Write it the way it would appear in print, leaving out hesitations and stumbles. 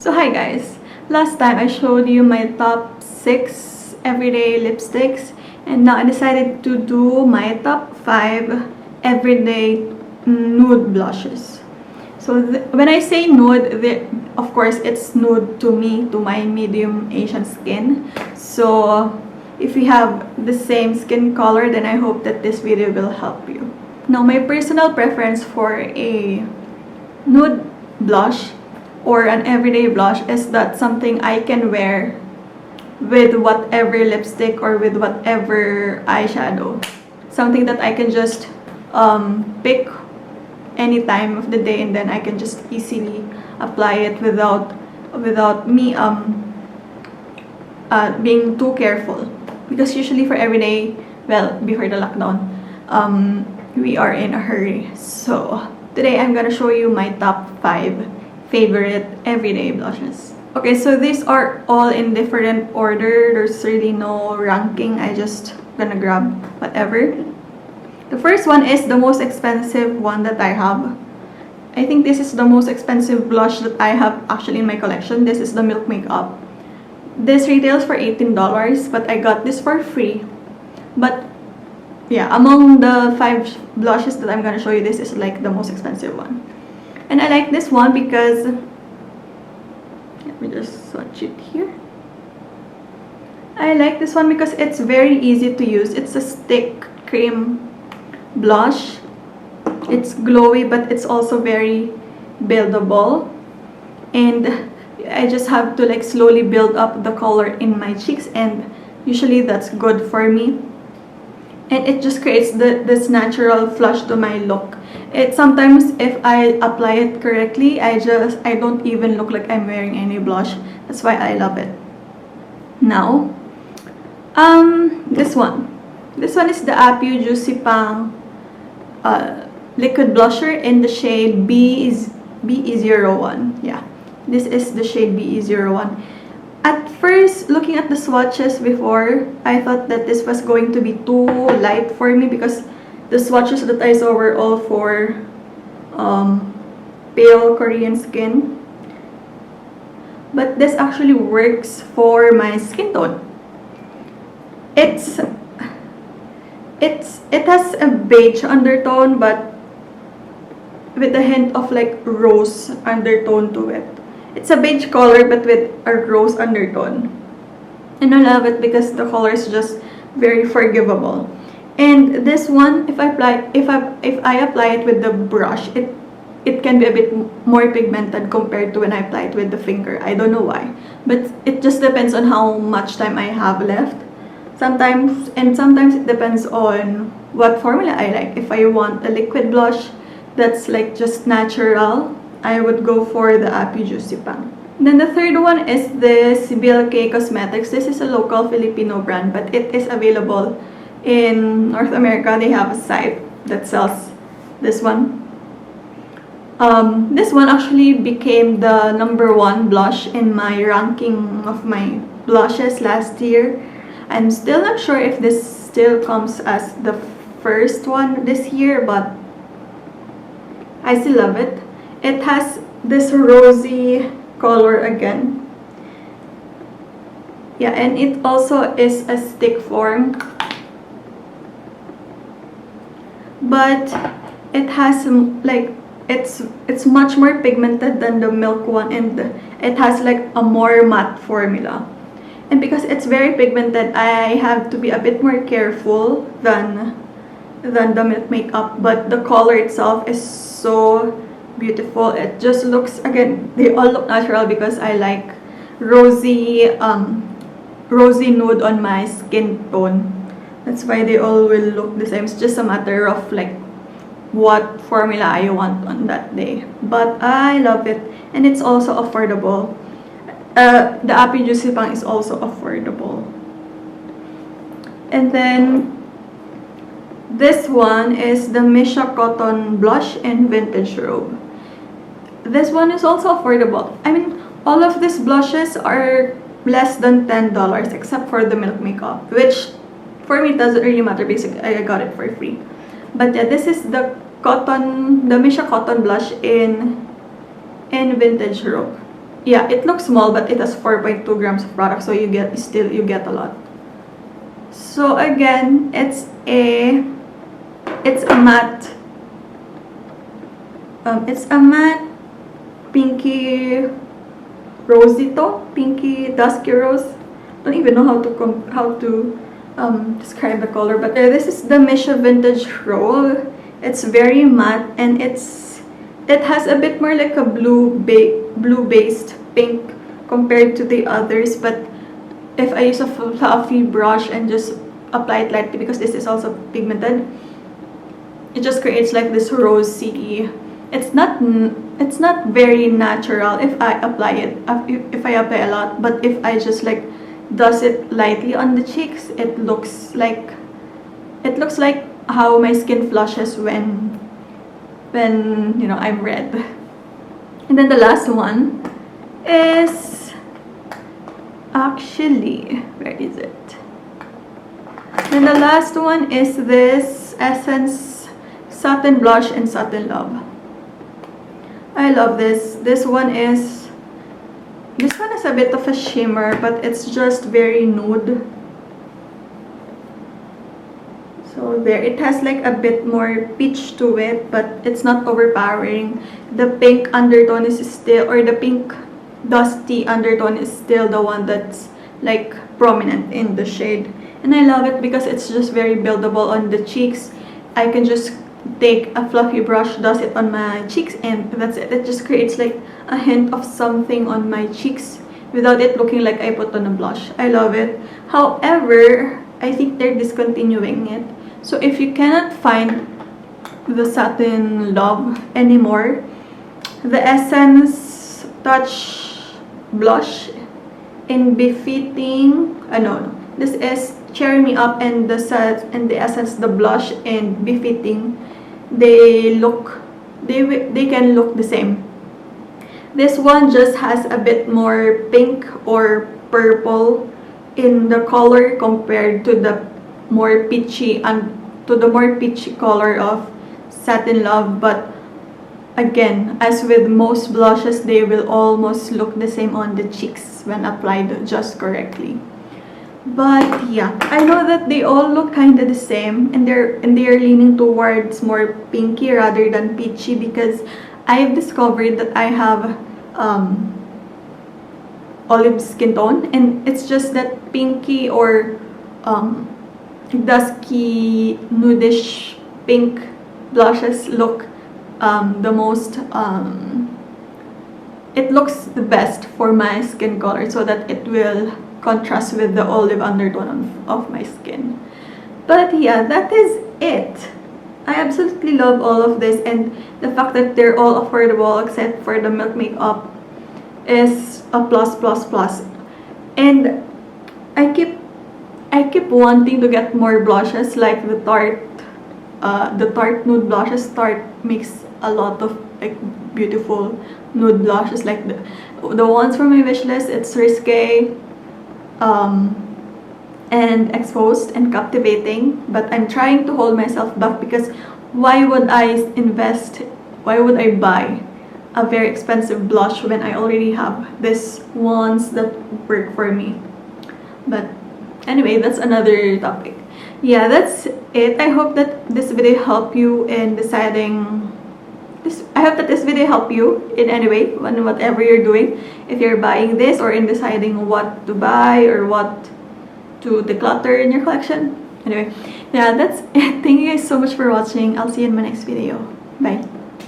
So hi guys, last time I showed you my top 6 everyday lipsticks, and now I decided to do my top 5 everyday nude blushes. So when I say nude, of course it's nude to me, to my medium Asian skin. So if you have the same skin color, then I hope that this video will help you. Now my personal preference for a nude blush or an everyday blush is that something I can wear with whatever lipstick or with whatever eyeshadow. Something that I can just pick any time of the day, and then I can just easily apply it without me being too careful. Because usually for everyday, well, before the lockdown, we are in a hurry. So today I'm gonna show you my top 5 favorite everyday blushes. Okay, so these are all in different order. There's really no ranking. I just gonna grab whatever. The first one is the most expensive one that I have. I think this is the most expensive blush that I have actually in my collection. This is the Milk Makeup. This retails for $18, but I got this for free. But yeah, among the 5 blushes that I'm gonna show you, this is like the most expensive one. And I like this one because, let me just swatch it here. I like this one because it's very easy to use. It's a stick cream blush. It's glowy, but it's also very buildable. And I just have to like slowly build up the color in my cheeks, and usually that's good for me. And it just creates this natural flush to my look. It sometimes, if I apply it correctly, I don't even look like I'm wearing any blush. That's why I love it. Now, this one is the Apieu Juicy Pang liquid blusher in the shade BE01. Yeah, this is the shade BE01. At first, looking at the swatches before, I thought that this was going to be too light for me because the swatches that I saw were all for pale Korean skin. But this actually works for my skin tone. It has a beige undertone, but with a hint of like rose undertone to it. It's a beige color but with a rose undertone. And I love it because the color is just very forgivable. And this one, if I apply it with the brush, it can be a bit more pigmented compared to when I apply it with the finger. I don't know why, but it just depends on how much time I have left. Sometimes it depends on what formula I like. If I want a liquid blush that's like just natural, I would go for the Apieu Juicy Pang. Then the third one is this BLK Cosmetics. This is a local Filipino brand, but it is available in North America. They have a site that sells this one. This one actually became the #1 blush in my ranking of my blushes last year. I'm still not sure if this still comes as the first one this year, but I still love it. It has this rosy color again. Yeah, and it also is a stick form. But it has like, it's much more pigmented than the milk one, and it has like a more matte formula. And because it's very pigmented, I have to be a bit more careful than the Milk Makeup, but the color itself is so beautiful. It just looks, again, they all look natural because I like rosy nude on my skin tone. That's why they all will look the same. It's just a matter of like what formula I want on that day. But I love it, and it's also affordable. The Apieu Juicy Pang is also affordable. And then this one is the Misha Cotton Blush in Vintage Robe. This one is also affordable. I mean, all of these blushes are less than $10 except for the Milk Makeup, which for me doesn't really matter. Basically, I got it for free. But yeah, this is the Misha Cotton Blush in Vintage Robe. yeah, it looks small, but it has 4.2 grams of product, so you get a lot. So again, it's a matte pinky pinky dusky rose. Don't even know how to describe the color, but this is the Misha vintage roll. It's very matte, and it has a bit more like a blue based pink compared to the others. But if I use a fluffy brush and just apply it lightly, because this is also pigmented, it just creates like this rosy. It's not very natural if I apply it, if I apply a lot. But if I just like does it lightly on the cheeks, it looks like how my skin flushes when you know I'm red. And then the last one is actually, where is it? And the last one is this Essence Satin Blush and Satin Love. I love this. This one is a bit of a shimmer, but it's just very nude. So there, it has like a bit more peach to it, but it's not overpowering. The pink undertone is still, or the pink dusty undertone is still the one that's like prominent in the shade. And I love it because it's just very buildable on the cheeks. I can just take a fluffy brush, dust it on my cheeks, and that's it. It just creates like a hint of something on my cheeks without it looking like I put on a blush. I love it. However, I think they're discontinuing it. So if you cannot find the Satin Love anymore, the Essence Touch Blush in Befitting, no, this is Cheer Me Up, and the Essence, the blush in Befitting, they can look the same. This one just has a bit more pink or purple in the color compared to the more peachy color of Satin Love. But again, as with most blushes, they will almost look the same on the cheeks when applied just correctly. But yeah, I know that they all look kind of the same, and they are leaning towards more pinky rather than peachy, because I've discovered that I have olive skin tone, and it's just that pinky or dusky nudish pink blushes look the most it looks the best for my skin color, so that it will contrast with the olive undertone of my skin. But yeah, that is it. I absolutely love all of this, and the fact that they're all affordable except for the Milk Makeup is a plus. And I keep wanting to get more blushes, like the Tarte nude blushes. Tarte makes a lot of like beautiful nude blushes, like the ones from my wish list. It's Risque, and Exposed, and Captivating. But I'm trying to hold myself back, because why would I buy a very expensive blush when I already have these ones that work for me? But anyway, that's another topic. Yeah, that's it. I hope that this video helped you in deciding I hope that this video helped you in any way, on whatever you're doing, if you're buying this, or in deciding what to buy or what to declutter in your collection. Anyway, yeah, that's it. Thank you guys so much for watching. I'll see you in my next video. Bye.